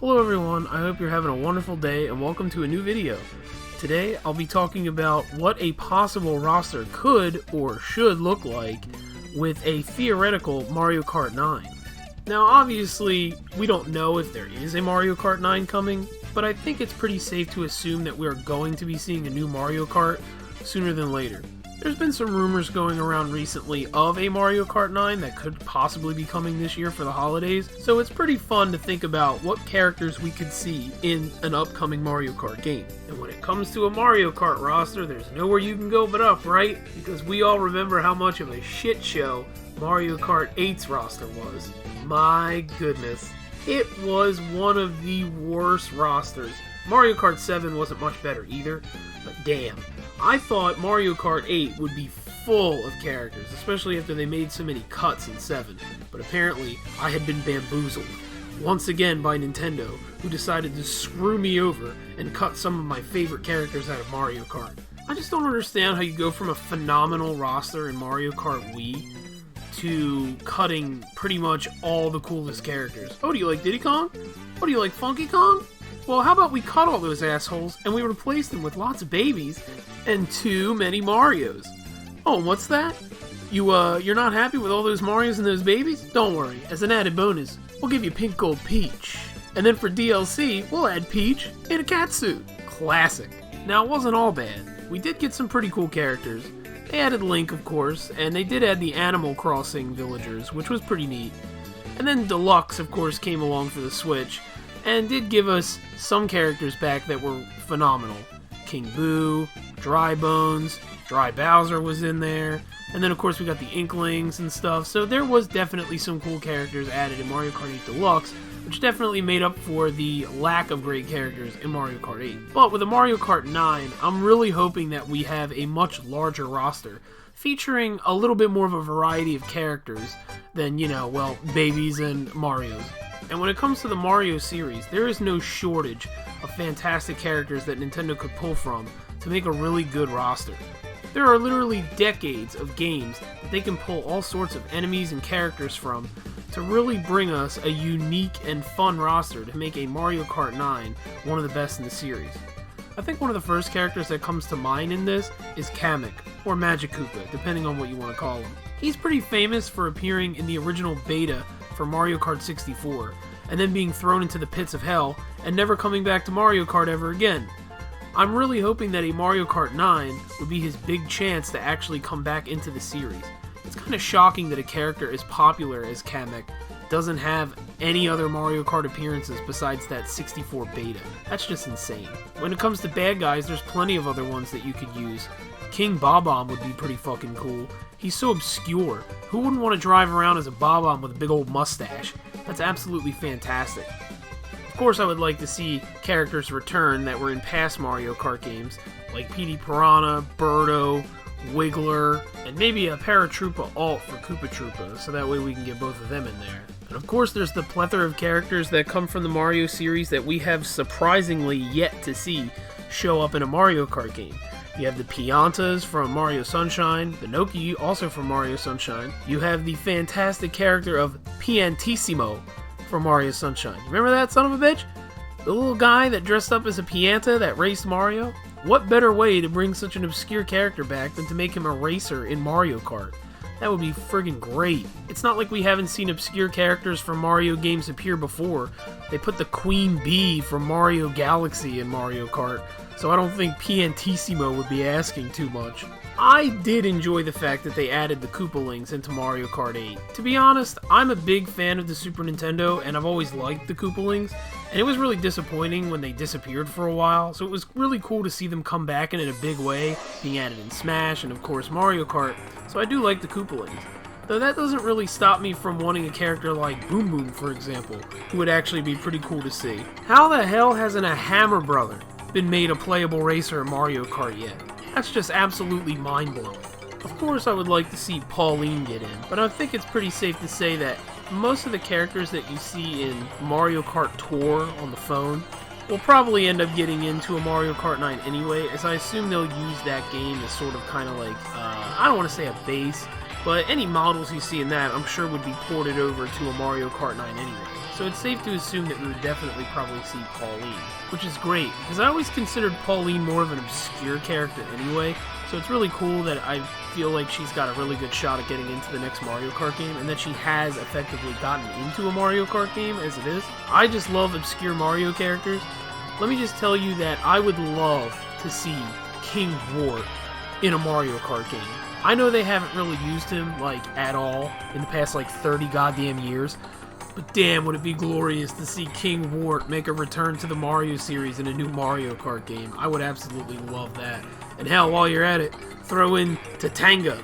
Hello everyone, I hope you're having a wonderful day and welcome to a new video. Today I'll be talking about what a possible roster could or should look like with a theoretical Mario Kart 9. Now obviously we don't know if there is a Mario Kart 9 coming, but I think it's pretty safe to assume that we are going to be seeing a new Mario Kart sooner than later. There's been some rumors going around recently of a Mario Kart 9 that could possibly be coming this year for the holidays, so it's pretty fun to think about what characters we could see in an upcoming Mario Kart game. And when it comes to a Mario Kart roster, there's nowhere you can go but up, right? Because we all remember how much of a shit show Mario Kart 8's roster was. My goodness. It was one of the worst rosters. Mario Kart 7 wasn't much better either, but damn. I thought Mario Kart 8 would be full of characters, especially after they made so many cuts in 7, but apparently I had been bamboozled, once again by Nintendo, who decided to screw me over and cut some of my favorite characters out of Mario Kart. I just don't understand how you go from a phenomenal roster in Mario Kart Wii to cutting pretty much all the coolest characters. Oh, do you like Diddy Kong? Oh, do you like Funky Kong? Well, how about we cut all those assholes and we replace them with lots of babies and too many Marios? Oh, and what's that? You're not happy with all those Marios and those babies? Don't worry, as an added bonus, we'll give you Pink Gold Peach. And then for DLC, we'll add Peach in a cat suit. Classic. Now, it wasn't all bad. We did get some pretty cool characters. They added Link, of course, and they did add the Animal Crossing villagers, which was pretty neat. And then Deluxe, of course, came along for the Switch, and did give us some characters back that were phenomenal. King Boo, Dry Bones, Dry Bowser was in there, and then of course we got the Inklings and stuff, so there was definitely some cool characters added in Mario Kart 8 Deluxe, which definitely made up for the lack of great characters in Mario Kart 8. But with a Mario Kart 9, I'm really hoping that we have a much larger roster, featuring a little bit more of a variety of characters than, babies and Marios. And when it comes to the Mario series, there is no shortage of fantastic characters that Nintendo could pull from to make a really good roster. There are literally decades of games that they can pull all sorts of enemies and characters from to really bring us a unique and fun roster to make a Mario Kart 9 one of the best in the series. I think one of the first characters that comes to mind in this is Kamek, or Magic Koopa, depending on what you want to call him. He's pretty famous for appearing in the original beta for Mario Kart 64, and then being thrown into the pits of hell and never coming back to Mario Kart ever again. I'm really hoping that a Mario Kart 9 would be his big chance to actually come back into the series. It's kind of shocking that a character as popular as Kamek doesn't have any other Mario Kart appearances besides that 64 beta. That's just insane. When it comes to bad guys, there's plenty of other ones that you could use. King Bob-omb would be pretty fucking cool. He's so obscure. Who wouldn't want to drive around as a Bob-omb with a big old mustache? That's absolutely fantastic. Of course, I would like to see characters return that were in past Mario Kart games, like Petey Piranha, Birdo, Wiggler, and maybe a Paratroopa alt for Koopa Troopa, so that way we can get both of them in there. And of course, there's the plethora of characters that come from the Mario series that we have surprisingly yet to see show up in a Mario Kart game. You have the Piantas from Mario Sunshine, the Noki also from Mario Sunshine. You have the fantastic character of Piantissimo from Mario Sunshine. Remember that son of a bitch? The little guy that dressed up as a Pianta that raced Mario? What better way to bring such an obscure character back than to make him a racer in Mario Kart? That would be friggin' great. It's not like we haven't seen obscure characters from Mario games appear before. They put the Queen Bee from Mario Galaxy in Mario Kart, so I don't think Piantissimo would be asking too much. I did enjoy the fact that they added the Koopalings into Mario Kart 8. To be honest, I'm a big fan of the Super Nintendo, and I've always liked the Koopalings, and it was really disappointing when they disappeared for a while, so it was really cool to see them come back in a big way, being added in Smash and of course Mario Kart, so I do like the Koopalings. Though that doesn't really stop me from wanting a character like Boom Boom, for example, who would actually be pretty cool to see. How the hell hasn't a Hammer Brother been made a playable racer in Mario Kart yet? That's just absolutely mind-blowing. Of course I would like to see Pauline get in, but I think it's pretty safe to say that most of the characters that you see in Mario Kart Tour on the phone will probably end up getting into a Mario Kart 9 anyway, as I assume they'll use that game as sort of kind of like, I don't want to say a base, But any models you see in that, I'm sure would be ported over to a Mario Kart 9 anyway. So it's safe to assume that we would definitely probably see Pauline, which is great, because I always considered Pauline more of an obscure character anyway, so it's really cool that I feel like she's got a really good shot at getting into the next Mario Kart game, and that she has effectively gotten into a Mario Kart game as it is. I just love obscure Mario characters. Let me just tell you that I would love to see King Wart in a Mario Kart game. I know they haven't really used him, like, at all in the past, like, 30 goddamn years, but damn, would it be glorious to see King Wart make a return to the Mario series in a new Mario Kart game. I would absolutely love that. And hell, while you're at it, throw in Tatanga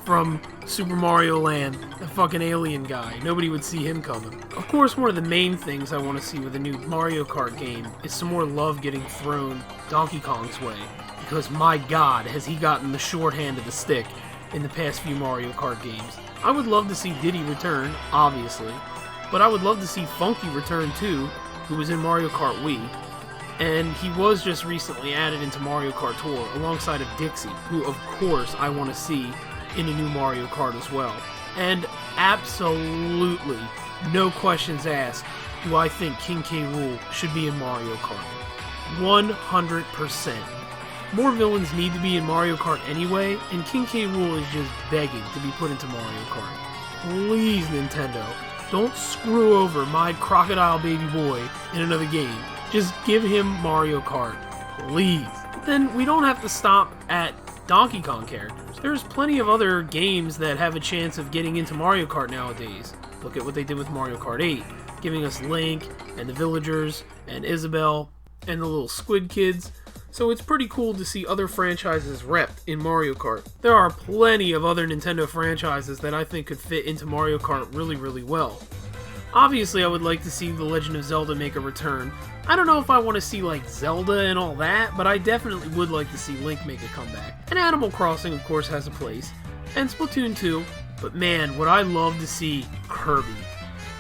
from Super Mario Land, the fucking alien guy. Nobody would see him coming. Of course, one of the main things I want to see with a new Mario Kart game is some more love getting thrown Donkey Kong's way. Because my god, has he gotten the shorthand of the stick in the past few Mario Kart games. I would love to see Diddy return, obviously, but I would love to see Funky return too, who was in Mario Kart Wii, and he was just recently added into Mario Kart Tour alongside of Dixie, who of course I want to see in a new Mario Kart as well. And absolutely, no questions asked, do I think King K. Rool should be in Mario Kart. 100%. More villains need to be in Mario Kart anyway, and King K. Rool is just begging to be put into Mario Kart. Please, Nintendo, don't screw over my crocodile baby boy in another game. Just give him Mario Kart, please. Then we don't have to stop at Donkey Kong characters. There's plenty of other games that have a chance of getting into Mario Kart nowadays. Look at what they did with Mario Kart 8, giving us Link, and the villagers, and Isabelle, and the little squid kids. So it's pretty cool to see other franchises repped in Mario Kart. There are plenty of other Nintendo franchises that I think could fit into Mario Kart really, really well. Obviously, I would like to see The Legend of Zelda make a return. I don't know if I want to see, like, Zelda and all that, but I definitely would like to see Link make a comeback. And Animal Crossing, of course, has a place. And Splatoon 2. But man, would I love to see Kirby.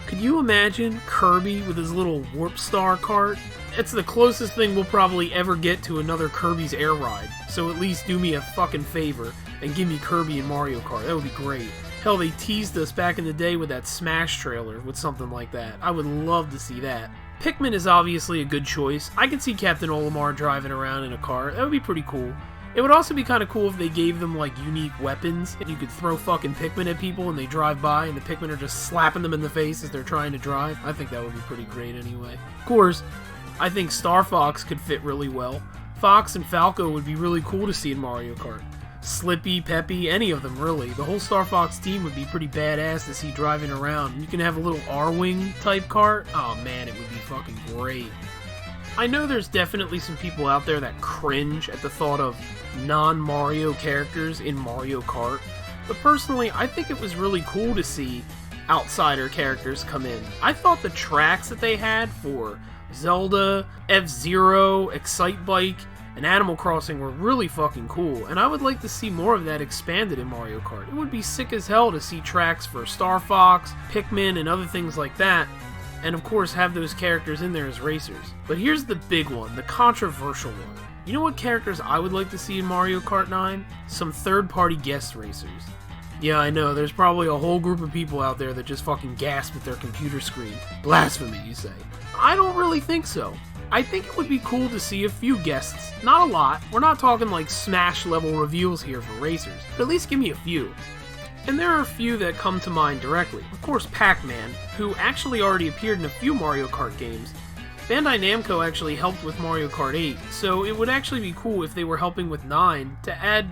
Could you imagine Kirby with his little Warp Star cart? It's the closest thing we'll probably ever get to another Kirby's Air Ride. So at least do me a fucking favor and give me Kirby in Mario Kart. That would be great. Hell, they teased us back in the day with that Smash trailer with something like that. I would love to see that. Pikmin is obviously a good choice. I could see Captain Olimar driving around in a car. That would be pretty cool. It would also be kind of cool if they gave them, like, unique weapons. And you could throw fucking Pikmin at people and they drive by and the Pikmin are just slapping them in the face as they're trying to drive. I think that would be pretty great anyway. Of course, I think Star Fox could fit really well. Fox and Falco would be really cool to see in Mario Kart. Slippy, Peppy, any of them really. The whole Star Fox team would be pretty badass to see driving around. You can have a little R-Wing type kart. Oh man, it would be fucking great. I know there's definitely some people out there that cringe at the thought of non-Mario characters in Mario Kart, but personally, I think it was really cool to see outsider characters come in. I thought the tracks that they had for Zelda, F-Zero, Excitebike, and Animal Crossing were really fucking cool, and I would like to see more of that expanded in Mario Kart. It would be sick as hell to see tracks for Star Fox, Pikmin, and other things like that, and of course have those characters in there as racers. But here's the big one, the controversial one. You know what characters I would like to see in Mario Kart 9? Some third-party guest racers. Yeah, I know, there's probably a whole group of people out there that just fucking gasp at their computer screen. Blasphemy, you say. I don't really think so. I think it would be cool to see a few guests. Not a lot. We're not talking like Smash level reveals here for racers, but at least give me a few. And there are a few that come to mind directly. Of course, Pac-Man, who actually already appeared in a few Mario Kart games. Bandai Namco actually helped with Mario Kart 8, so it would actually be cool if they were helping with 9 to add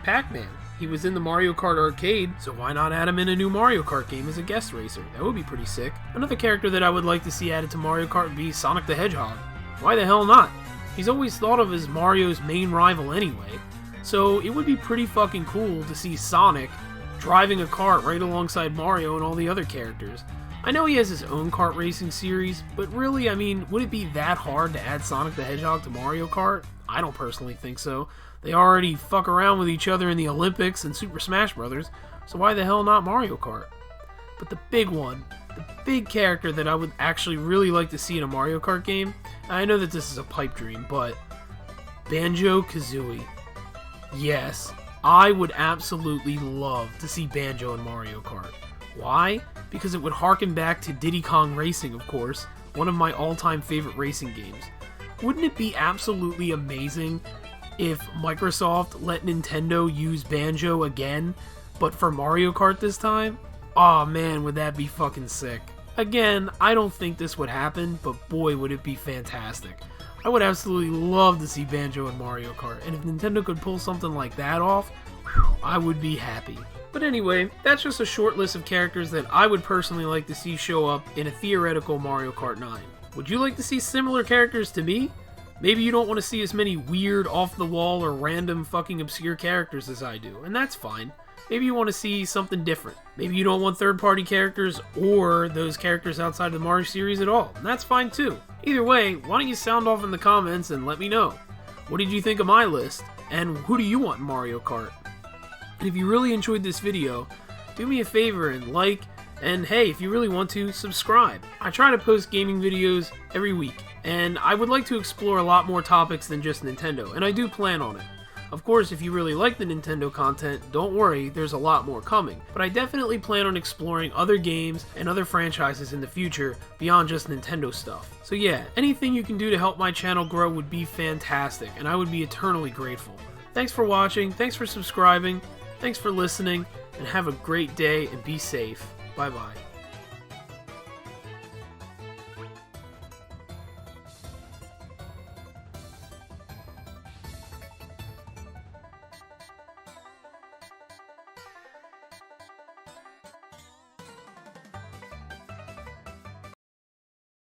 Pac-Man. He was in the Mario Kart arcade, so why not add him in a new Mario Kart game as a guest racer? That would be pretty sick. Another character that I would like to see added to Mario Kart would be Sonic the Hedgehog. Why the hell not? He's always thought of as Mario's main rival anyway, so it would be pretty fucking cool to see Sonic driving a kart right alongside Mario and all the other characters. I know he has his own kart racing series, but really, I mean, would it be that hard to add Sonic the Hedgehog to Mario Kart? I don't personally think so. They already fuck around with each other in the Olympics and Super Smash Bros., so why the hell not Mario Kart? But the big one, the big character that I would actually really like to see in a Mario Kart game, I know that this is a pipe dream, but Banjo-Kazooie. Yes, I would absolutely love to see Banjo in Mario Kart. Why? Because it would harken back to Diddy Kong Racing, of course, one of my all-time favorite racing games. Wouldn't it be absolutely amazing if Microsoft let Nintendo use Banjo again, but for Mario Kart this time? Aw man, would that be fucking sick. Again, I don't think this would happen, but boy would it be fantastic. I would absolutely love to see Banjo in Mario Kart, and if Nintendo could pull something like that off, I would be happy. But anyway, that's just a short list of characters that I would personally like to see show up in a theoretical Mario Kart 9. Would you like to see similar characters to me? Maybe you don't want to see as many weird, off-the-wall, or random fucking obscure characters as I do, and that's fine. Maybe you want to see something different. Maybe you don't want third-party characters or those characters outside of the Mario series at all, and that's fine too. Either way, why don't you sound off in the comments and let me know. What did you think of my list, and who do you want in Mario Kart? And if you really enjoyed this video, do me a favor and like, and hey, if you really want to, subscribe. I try to post gaming videos every week, and I would like to explore a lot more topics than just Nintendo, and I do plan on it. Of course, if you really like the Nintendo content, don't worry, there's a lot more coming. But I definitely plan on exploring other games and other franchises in the future beyond just Nintendo stuff. So yeah, anything you can do to help my channel grow would be fantastic, and I would be eternally grateful. Thanks for watching, thanks for subscribing, thanks for listening, and have a great day and be safe. Bye bye.